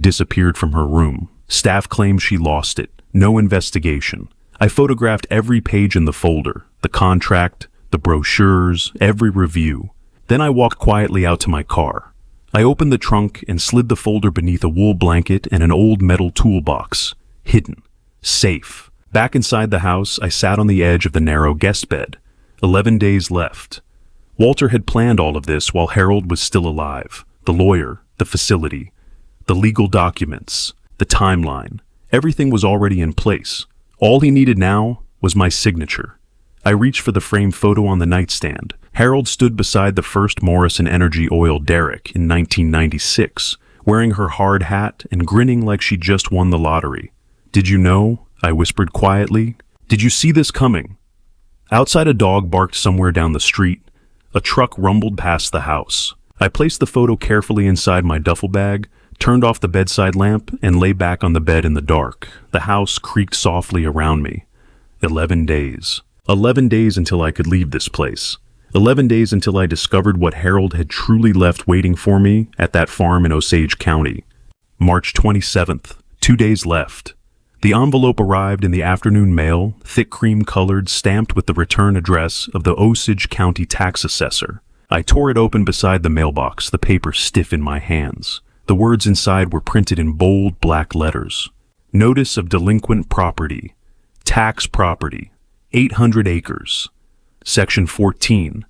disappeared from her room. Staff claimed she lost it. No investigation. I photographed every page in the folder, the contract, the brochures, every review. Then I walked quietly out to my car. I opened the trunk and slid the folder beneath a wool blanket and an old metal toolbox. Hidden. Safe. Back inside the house, I sat on the edge of the narrow guest bed. 11 days left. Walter had planned all of this while Harold was still alive. The lawyer, the facility, the legal documents, the timeline. Everything was already in place. All he needed now was my signature. I reached for the framed photo on the nightstand. Harold stood beside the first Morrison Energy Oil derrick in 1996, wearing her hard hat and grinning like she just won the lottery. "Did you know?" I whispered quietly. "Did you see this coming?" Outside, a dog barked somewhere down the street. A truck rumbled past the house. I placed the photo carefully inside my duffel bag, turned off the bedside lamp, and lay back on the bed in the dark. The house creaked softly around me. 11 days. 11 days until I could leave this place. 11 days until I discovered what Harold had truly left waiting for me at that farm in Osage County. March 27th. 2 days left. The envelope arrived in the afternoon mail, thick cream-colored, stamped with the return address of the Osage County tax assessor. I tore it open beside the mailbox, the paper stiff in my hands. The words inside were printed in bold black letters. Notice of delinquent property. Tax property. 800 acres. Section 14.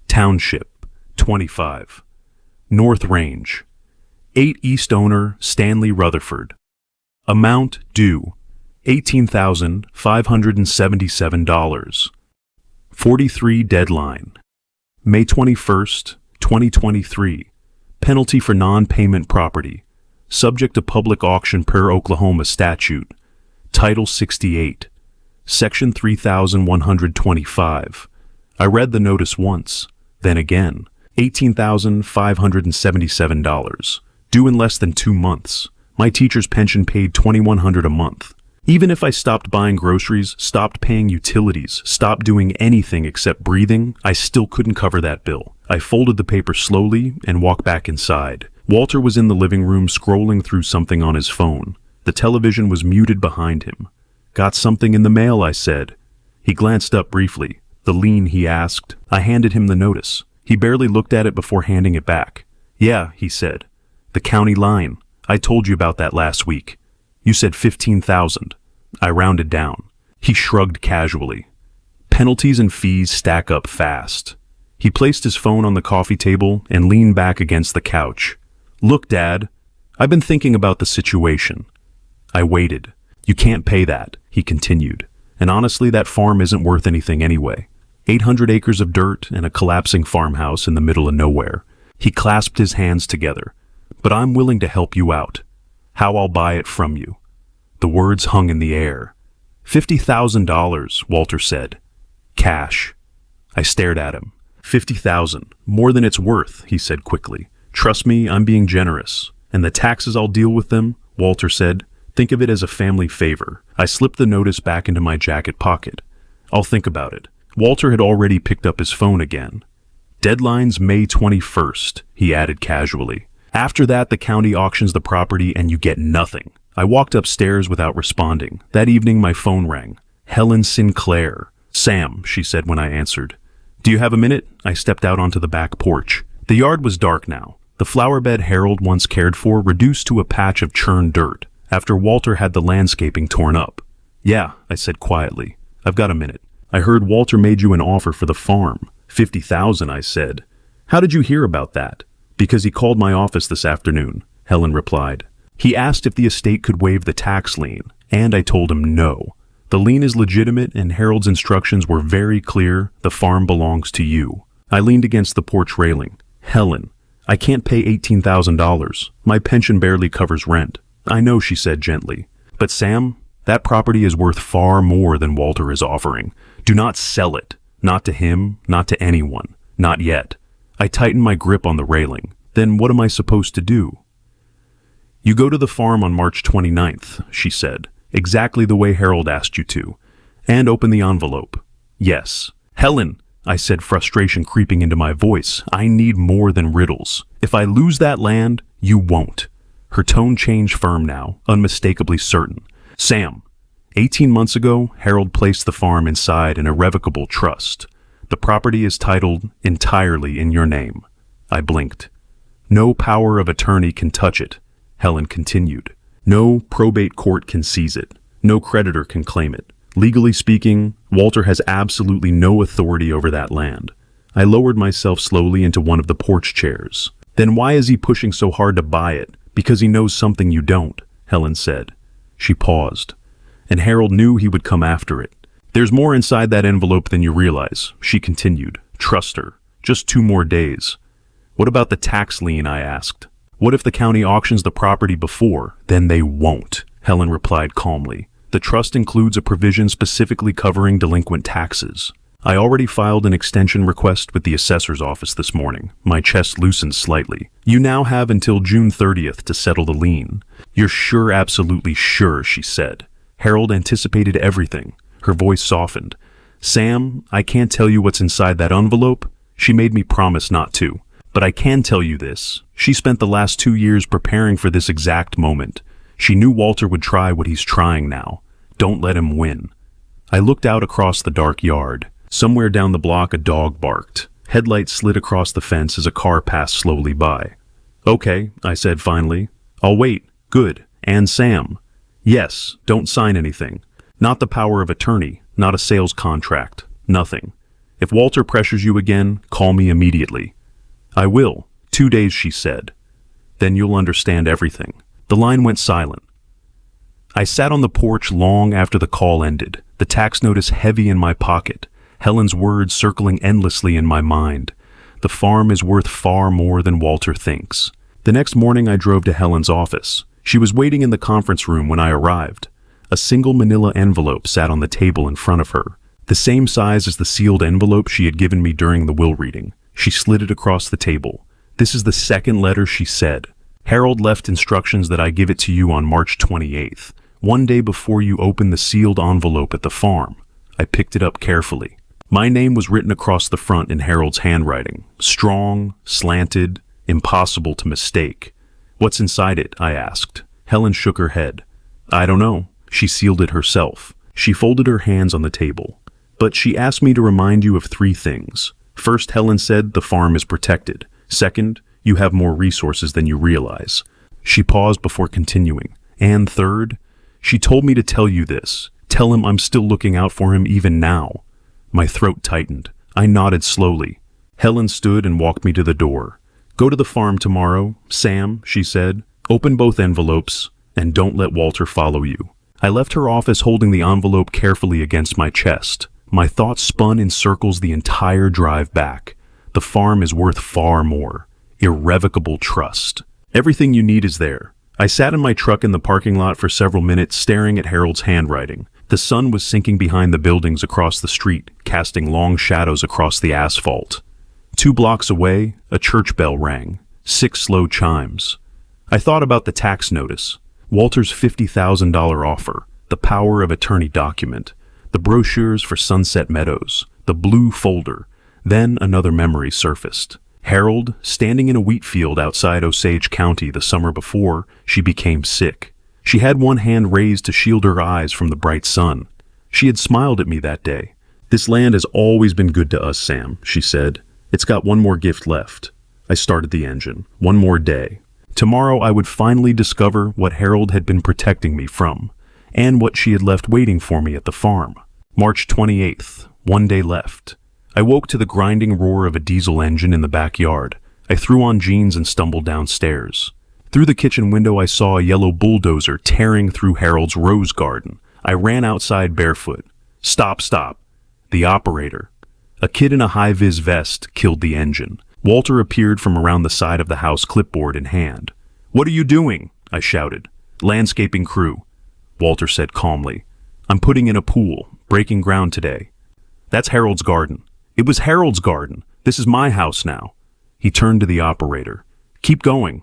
Township. 25. North Range. 8 East owner Stanley Rutherford. Amount due. $18,577. 43 deadline. May 21st, 2023. Penalty for non-payment property. Subject to public auction per Oklahoma statute. Title 68. Section 3125. I read the notice once, then again. $18,577. Due in less than 2 months. My teacher's pension paid $2,100 a month. Even if I stopped buying groceries, stopped paying utilities, stopped doing anything except breathing, I still couldn't cover that bill. I folded the paper slowly and walked back inside. Walter was in the living room scrolling through something on his phone. The television was muted behind him. "Got something in the mail," I said. He glanced up briefly. "The lien?" he asked. I handed him the notice. He barely looked at it before handing it back. "Yeah," he said. "The county line. I told you about that last week. You said 15,000. I rounded down." He shrugged casually. Penalties and fees stack up fast. He placed his phone on the coffee table and leaned back against the couch. "Look, Dad, I've been thinking about the situation." I waited. "You can't pay that," he continued. "And honestly, that farm isn't worth anything anyway. 800 acres of dirt and a collapsing farmhouse in the middle of nowhere." He clasped his hands together. "But I'm willing to help you out. How I'll buy it from you." The words hung in the air. $50,000, Walter said. Cash. I stared at him. 50,000, more than it's worth, he said quickly. "Trust me, I'm being generous. And the taxes, I'll deal with them," Walter said. "Think of it as a family favor." I slipped the notice back into my jacket pocket. "I'll think about it." Walter had already picked up his phone again. "Deadline's May 21st, he added casually. "After that, the county auctions the property and you get nothing." I walked upstairs without responding. That evening, my phone rang. Helen Sinclair. "Sam," she said when I answered. "Do you have a minute?" I stepped out onto the back porch. The yard was dark now. The flower bed Harold once cared for reduced to a patch of churned dirt, after Walter had the landscaping torn up. "Yeah," I said quietly. "I've got a minute." "I heard Walter made you an offer for the farm. 50,000, I said. "How did you hear about that?" "Because he called my office this afternoon," Helen replied. "He asked if the estate could waive the tax lien, and I told him no. The lien is legitimate and Harold's instructions were very clear. The farm belongs to you." I leaned against the porch railing. "Helen, I can't pay $18,000. My pension barely covers rent." "I know," she said gently. "But Sam, that property is worth far more than Walter is offering. Do not sell it. Not to him, not to anyone. Not yet." I tightened my grip on the railing. "Then what am I supposed to do?" "You go to the farm on March 29th, she said, "exactly the way Harold asked you to, and open the envelope." "Yes." "Helen," I said, frustration creeping into my voice, "I need more than riddles. If I lose that land, you won't." Her tone changed firm now, unmistakably certain. Sam, 18 months ago, Harold placed the farm inside an irrevocable trust. The property is titled entirely in your name. I blinked. No power of attorney can touch it, Helen continued. No probate court can seize it. No creditor can claim it. Legally speaking, Walter has absolutely no authority over that land. I lowered myself slowly into one of the porch chairs. Then why is he pushing so hard to buy it? Because he knows something you don't, Helen said. She paused. And Harold knew he would come after it. There's more inside that envelope than you realize, she continued. Trust her. Just 2 more days. What about the tax lien, I asked. What if the county auctions the property before? Then they won't, Helen replied calmly. The trust includes a provision specifically covering delinquent taxes. I already filed an extension request with the assessor's office this morning. My chest loosened slightly. You now have until June 30th to settle the lien. You're sure, absolutely sure, she said. Harold anticipated everything. Her voice softened. Sam, I can't tell you what's inside that envelope. She made me promise not to. But I can tell you this. She spent the last 2 years preparing for this exact moment. She knew Walter would try what he's trying now. Don't let him win. I looked out across the dark yard. Somewhere down the block a dog barked. Headlights slid across the fence as a car passed slowly by. Okay, I said finally. I'll wait. Good. And Sam. Yes, don't sign anything. Not the power of attorney, not a sales contract, nothing. If Walter pressures you again, call me immediately. I will. 2 days, she said. Then you'll understand everything. The line went silent. I sat on the porch long after the call ended, the tax notice heavy in my pocket, Helen's words circling endlessly in my mind. The farm is worth far more than Walter thinks. The next morning I drove to Helen's office. She was waiting in the conference room when I arrived. A single manila envelope sat on the table in front of her, the same size as the sealed envelope she had given me during the will reading. She slid it across the table. This is the second letter, she said. Harold left instructions that I give it to you on March 28th, 1 day before you open the sealed envelope at the farm. I picked it up carefully. My name was written across the front in Harold's handwriting, strong, slanted, impossible to mistake. What's inside it? I asked. Helen shook her head. I don't know. She sealed it herself. She folded her hands on the table. But she asked me to remind you of 3 things. First, Helen said, the farm is protected. Second, you have more resources than you realize. She paused before continuing. And third, she told me to tell you this. Tell him I'm still looking out for him even now. My throat tightened. I nodded slowly. Helen stood and walked me to the door. Go to the farm tomorrow, Sam, she said. Open both envelopes, and don't let Walter follow you. I left her office holding the envelope carefully against my chest. My thoughts spun in circles the entire drive back. The farm is worth far more. Irrevocable trust. Everything you need is there. I sat in my truck in the parking lot for several minutes staring at Harold's handwriting. The sun was sinking behind the buildings across the street, casting long shadows across the asphalt. 2 blocks away, a church bell rang. 6 slow chimes. I thought about the tax notice, Walter's $50,000 offer, the power of attorney document, the brochures for Sunset Meadows, the blue folder. Then another memory surfaced. Harold, standing in a wheat field outside Osage County the summer before she became sick. She had one hand raised to shield her eyes from the bright sun. She had smiled at me that day. This land has always been good to us, Sam, she said. It's got one more gift left. I started the engine. 1 more day. Tomorrow I would finally discover what Harold had been protecting me from, and what she had left waiting for me at the farm. March 28th, 1 day left. I woke to the grinding roar of a diesel engine in the backyard. I threw on jeans and stumbled downstairs. Through the kitchen window I saw a yellow bulldozer tearing through Harold's rose garden. I ran outside barefoot. Stop, stop. The operator. A kid in a high-vis vest killed the engine. Walter appeared from around the side of the house, clipboard in hand. What are you doing? I shouted. Landscaping crew. Walter said calmly. I'm putting in a pool, breaking ground today. That's Harold's garden. It was Harold's garden. This is my house now. He turned to the operator. Keep going.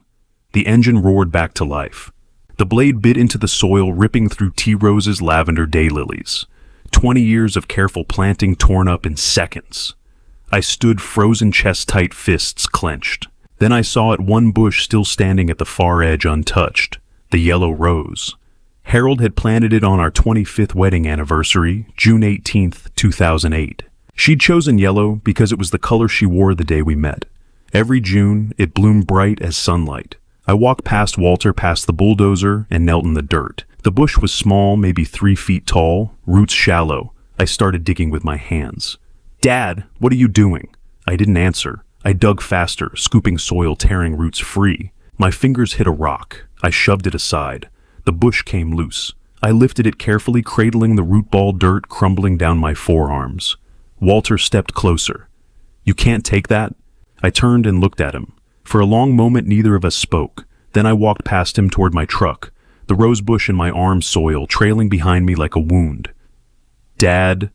The engine roared back to life. The blade bit into the soil, ripping through tea roses, lavender, daylilies. 20 years of careful planting torn up in seconds. I stood frozen, chest-tight, fists clenched. Then I saw it, one bush still standing at the far edge untouched, the yellow rose. Harold had planted it on our 25th wedding anniversary, June 18th, 2008. She'd chosen yellow because it was the color she wore the day we met. Every June, it bloomed bright as sunlight. I walked past Walter, past the bulldozer, and knelt in the dirt. The bush was small, maybe 3 feet tall, roots shallow. I started digging with my hands. "Dad, what are you doing?" I didn't answer. I dug faster, scooping soil, tearing roots free. My fingers hit a rock. I shoved it aside. The bush came loose. I lifted it carefully, cradling the root ball dirt crumbling down my forearms. Walter stepped closer. "You can't take that?" I turned and looked at him. For a long moment, neither of us spoke. Then I walked past him toward my truck, the rose bush in my arm soil trailing behind me like a wound. "Dad?"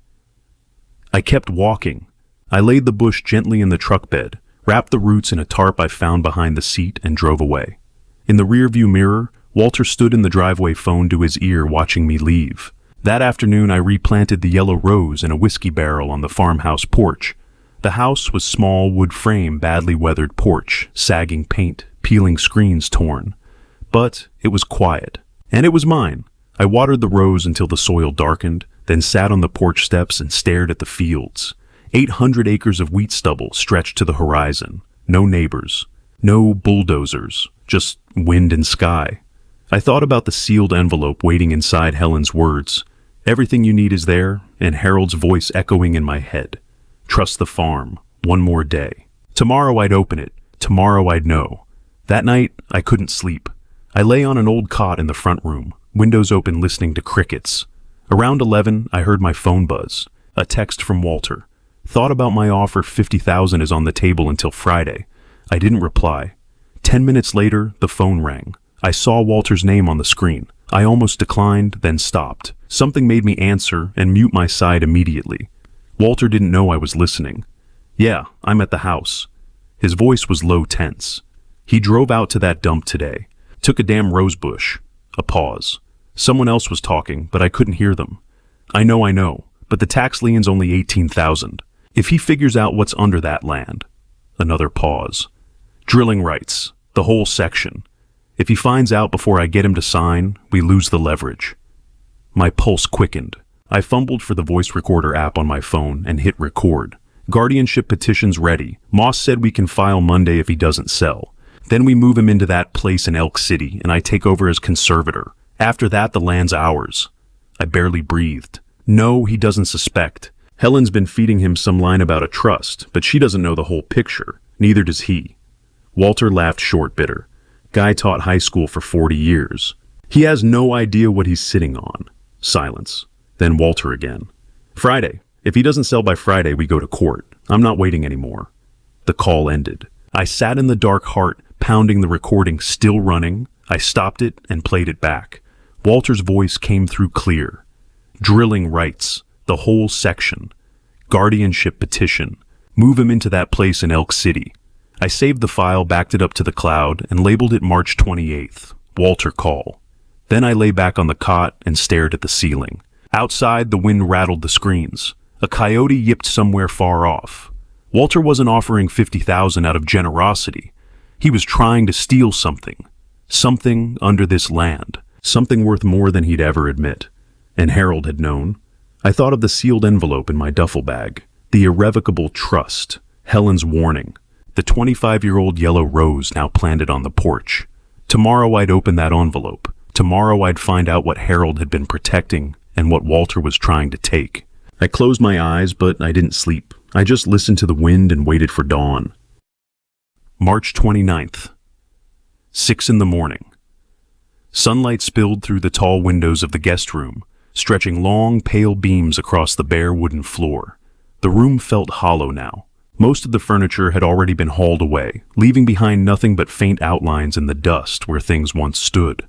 I kept walking. I laid the bush gently in the truck bed, wrapped the roots in a tarp I found behind the seat, and drove away. In the rearview mirror, Walter stood in the driveway, phone to his ear, watching me leave. That afternoon, I replanted the yellow rose in a whiskey barrel on the farmhouse porch. The house was small, wood frame, badly weathered porch, sagging paint, peeling screens torn. But it was quiet, and it was mine. I watered the rose until the soil darkened, then sat on the porch steps and stared at the fields. 800 acres of wheat stubble stretched to the horizon. No neighbors, no bulldozers, just wind and sky. I thought about the sealed envelope waiting inside Helen's words. "Everything you need is there," and Harold's voice echoing in my head. "Trust the farm. One more day." Tomorrow I'd open it. Tomorrow I'd know. That night, I couldn't sleep. I lay on an old cot in the front room, windows open, listening to crickets. Around 11, I heard my phone buzz. A text from Walter. "Thought about my offer, 50,000 is on the table until Friday." I didn't reply. 10 minutes later, the phone rang. I saw Walter's name on the screen. I almost declined, then stopped. Something made me answer and mute my side immediately. Walter didn't know I was listening. "Yeah, I'm at the house." His voice was low, tense. "He drove out to that dump today. Took a damn rose bush." A pause. Someone else was talking, but I couldn't hear them. I know, but the tax lien's only 18,000. If he figures out what's under that land." Another pause. "Drilling rights, the whole section. If he finds out before I get him to sign, we lose the leverage." My pulse quickened. I fumbled for the voice recorder app on my phone and hit record. "Guardianship petition's ready. Moss said we can file Monday if he doesn't sell. Then we move him into that place in Elk City and I take over as conservator. After that, the land's ours." I barely breathed. "No, he doesn't suspect. Helen's been feeding him some line about a trust, but she doesn't know the whole picture. Neither does he." Walter laughed short, bitter. "Guy taught high school for 40 years. He has no idea what he's sitting on." Silence. Then Walter again. "Friday. If he doesn't sell by Friday, we go to court. I'm not waiting anymore." The call ended. I sat in the dark, heart pounding, the recording still running. I stopped it and played it back. Walter's voice came through clear. "Drilling rights, the whole section. Guardianship petition. Move him into that place in Elk City." I saved the file, backed it up to the cloud, and labeled it March 28th, Walter call. Then I lay back on the cot and stared at the ceiling. Outside, the wind rattled the screens. A coyote yipped somewhere far off. Walter wasn't offering 50,000 out of generosity. He was trying to steal something. Something under this land. Something worth more than he'd ever admit. And Harold had known. I thought of the sealed envelope in my duffel bag. The irrevocable trust. Helen's warning. The 25-year-old yellow rose now planted on the porch. Tomorrow I'd open that envelope. Tomorrow I'd find out what Harold had been protecting and what Walter was trying to take. I closed my eyes, but I didn't sleep. I just listened to the wind and waited for dawn. March 29th. 6 in the morning. Sunlight spilled through the tall windows of the guest room, stretching long, pale beams across the bare wooden floor. The room felt hollow now. Most of the furniture had already been hauled away, leaving behind nothing but faint outlines in the dust where things once stood.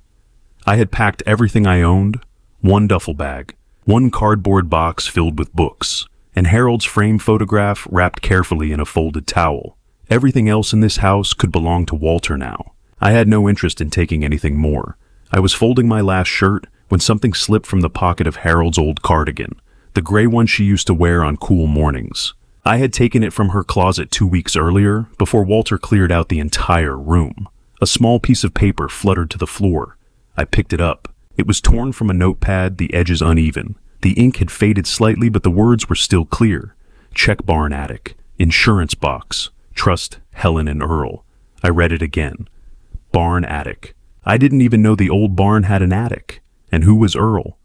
I had packed everything I owned, one duffel bag, one cardboard box filled with books, and Harold's frame photograph wrapped carefully in a folded towel. Everything else in this house could belong to Walter now. I had no interest in taking anything more. I was folding my last shirt when something slipped from the pocket of Harold's old cardigan, the gray one she used to wear on cool mornings. I had taken it from her closet 2 weeks earlier, before Walter cleared out the entire room. A small piece of paper fluttered to the floor. I picked it up. It was torn from a notepad, the edges uneven. The ink had faded slightly, but the words were still clear. Check barn attic. Insurance box. Trust Helen and Earl. I read it again. Barn attic. I didn't even know the old barn had an attic. And who was Earl?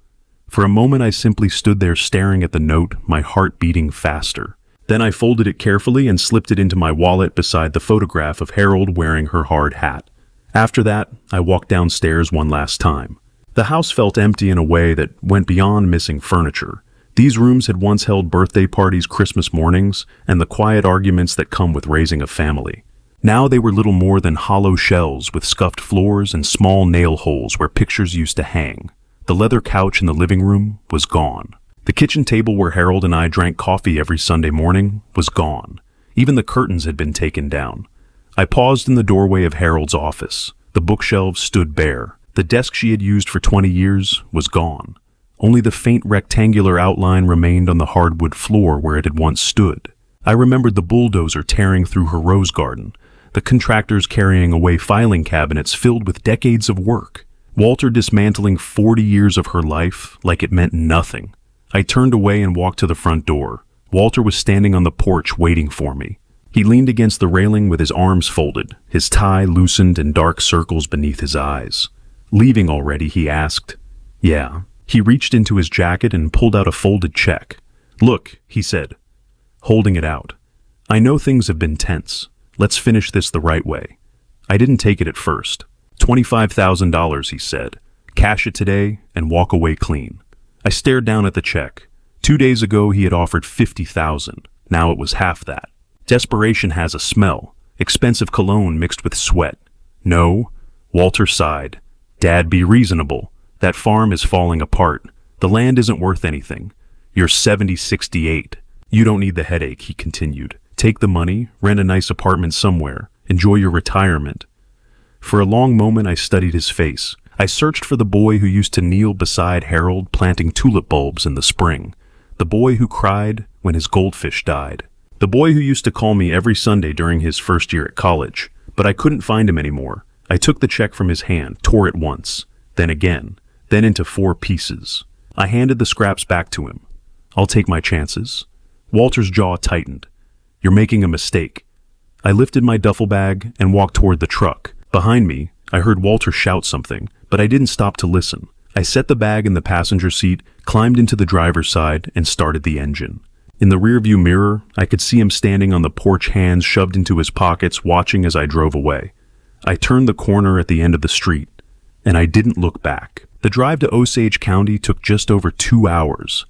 For a moment I simply stood there staring at the note, my heart beating faster. Then I folded it carefully and slipped it into my wallet beside the photograph of Harold wearing her hard hat. After that, I walked downstairs one last time. The house felt empty in a way that went beyond missing furniture. These rooms had once held birthday parties, Christmas mornings, and the quiet arguments that come with raising a family. Now they were little more than hollow shells with scuffed floors and small nail holes where pictures used to hang. The leather couch in the living room was gone. The kitchen table where Harold and I drank coffee every Sunday morning was gone. Even the curtains had been taken down. I paused in the doorway of Harold's office. The bookshelves stood bare. The desk she had used for 20 years was gone. Only the faint rectangular outline remained on the hardwood floor where it had once stood. I remembered the bulldozer tearing through her rose garden, the contractors carrying away filing cabinets filled with decades of work, Walter dismantling 40 years of her life like it meant nothing. I turned away and walked to the front door. Walter was standing on the porch waiting for me. He leaned against the railing with his arms folded, his tie loosened and dark circles beneath his eyes. Leaving already, he asked. Yeah. He reached into his jacket and pulled out a folded check. Look, he said, holding it out. I know things have been tense. Let's finish this the right way. I didn't take it at first. $25,000, he said. Cash it today and walk away clean. I stared down at the check. 2 days ago he had offered $50,000. Now it was half that. Desperation has a smell. Expensive cologne mixed with sweat. No. Walter sighed. Dad, be reasonable. That farm is falling apart. The land isn't worth anything. You're 68. You don't need the headache, he continued. Take the money, rent a nice apartment somewhere. Enjoy your retirement. For a long moment I studied his face. I searched for the boy who used to kneel beside Harold planting tulip bulbs in the spring. The boy who cried when his goldfish died. The boy who used to call me every Sunday during his first year at college. But I couldn't find him anymore. I took the check from his hand, tore it once, then again, then into 4 pieces. I handed the scraps back to him. I'll take my chances. Walter's jaw tightened. You're making a mistake. I lifted my duffel bag and walked toward the truck. Behind me, I heard Walter shout something, but I didn't stop to listen. I set the bag in the passenger seat, climbed into the driver's side, and started the engine. In the rearview mirror, I could see him standing on the porch, hands shoved into his pockets, watching as I drove away. I turned the corner at the end of the street, and I didn't look back. The drive to Osage County took just over 2 hours.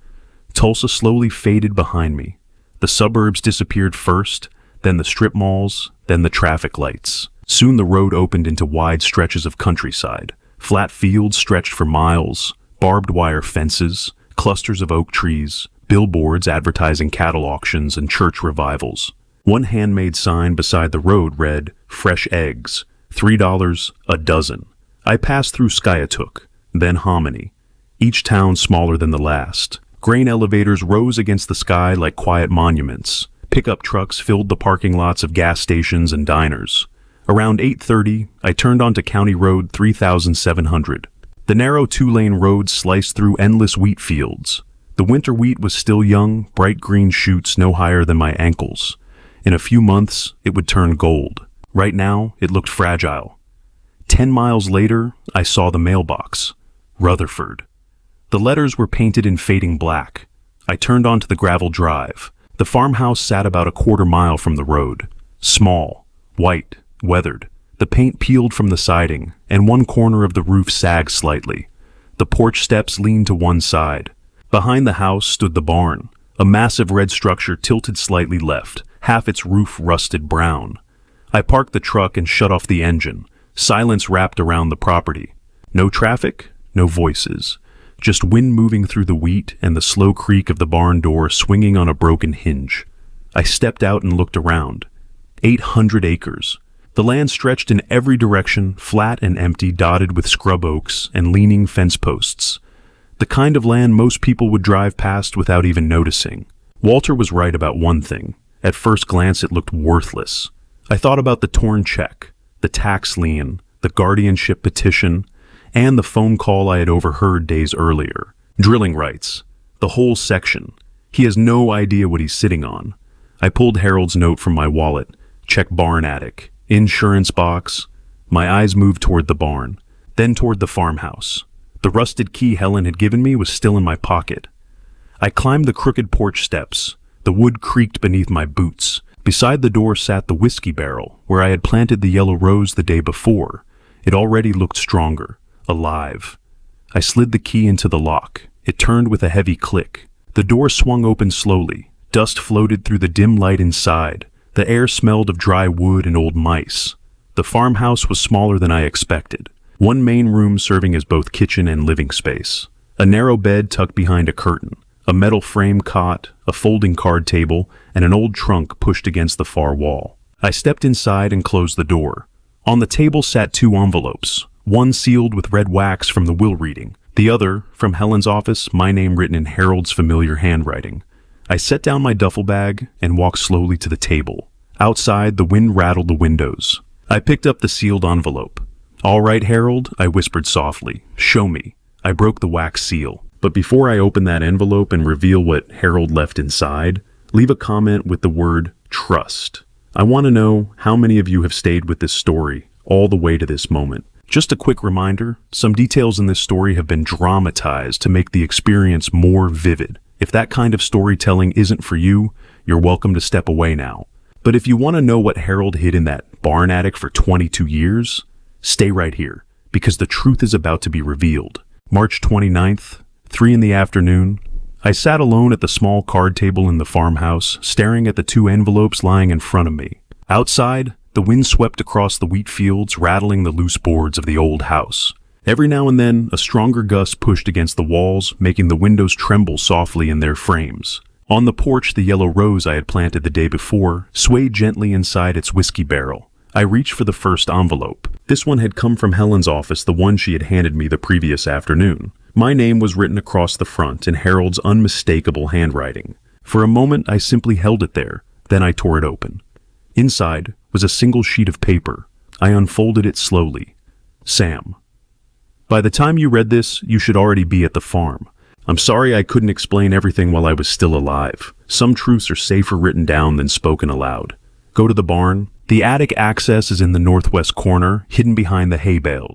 Tulsa slowly faded behind me. The suburbs disappeared first, then the strip malls, then the traffic lights. Soon the road opened into wide stretches of countryside. Flat fields stretched for miles, barbed wire fences, clusters of oak trees, billboards advertising cattle auctions and church revivals. One handmade sign beside the road read, "Fresh eggs, $3 a dozen." I passed through Skiatook, then Hominy, each town smaller than the last. Grain elevators rose against the sky like quiet monuments. Pickup trucks filled the parking lots of gas stations and diners. Around 8:30, I turned onto County Road 3700. The narrow 2-lane road sliced through endless wheat fields. The winter wheat was still young, bright green shoots no higher than my ankles. In a few months, it would turn gold. Right now, it looked fragile. 10 miles later, I saw the mailbox. Rutherford. The letters were painted in fading black. I turned onto the gravel drive. The farmhouse sat about a quarter mile from the road. Small, white, weathered. The paint peeled from the siding, and one corner of the roof sagged slightly. The porch steps leaned to one side. Behind the house stood the barn, a massive red structure tilted slightly left, half its roof rusted brown. I parked the truck and shut off the engine. Silence wrapped around the property. No traffic, no voices. Just wind moving through the wheat and the slow creak of the barn door swinging on a broken hinge. I stepped out and looked around. 800 acres. The land stretched in every direction, flat and empty, dotted with scrub oaks and leaning fence posts. The kind of land most people would drive past without even noticing. Walter was right about one thing. At first glance, it looked worthless. I thought about the torn check, the tax lien, the guardianship petition, and the phone call I had overheard days earlier. Drilling rights. The whole section. He has no idea what he's sitting on. I pulled Harold's note from my wallet. Check barn attic. Insurance box. My eyes moved toward the barn, then toward the farmhouse. The rusted key Helen had given me was still in my pocket. I climbed the crooked porch steps. The wood creaked beneath my boots. Beside the door sat the whiskey barrel, where I had planted the yellow rose the day before. It already looked stronger, alive. I slid the key into the lock. It turned with a heavy click. The door swung open slowly. Dust floated through the dim light inside. The air smelled of dry wood and old mice. The farmhouse was smaller than I expected. One main room serving as both kitchen and living space. A narrow bed tucked behind a curtain. A metal frame cot, a folding card table, and an old trunk pushed against the far wall. I stepped inside and closed the door. On the table sat 2 envelopes, one sealed with red wax from the will reading, the other, from Helen's office, my name written in Harold's familiar handwriting. I set down my duffel bag and walked slowly to the table. Outside, the wind rattled the windows. I picked up the sealed envelope. "All right, Harold," I whispered softly. "Show me." I broke the wax seal. But before I open that envelope and reveal what Harold left inside, leave a comment with the word trust. I want to know how many of you have stayed with this story all the way to this moment. Just a quick reminder, some details in this story have been dramatized to make the experience more vivid. If that kind of storytelling isn't for you, you're welcome to step away now. But if you want to know what Harold hid in that barn attic for 22 years, stay right here, because the truth is about to be revealed. March 29th, 3 in the afternoon, I sat alone at the small card table in the farmhouse, staring at the 2 envelopes lying in front of me. Outside, the wind swept across the wheat fields, rattling the loose boards of the old house. Every now and then, a stronger gust pushed against the walls, making the windows tremble softly in their frames. On the porch, the yellow rose I had planted the day before swayed gently inside its whiskey barrel. I reached for the first envelope. This one had come from Helen's office, the one she had handed me the previous afternoon. My name was written across the front in Harold's unmistakable handwriting. For a moment, I simply held it there. Then I tore it open. Inside was a single sheet of paper. I unfolded it slowly. Sam. By the time you read this, you should already be at the farm. I'm sorry I couldn't explain everything while I was still alive. Some truths are safer written down than spoken aloud. Go to the barn. The attic access is in the northwest corner, hidden behind the hay bales.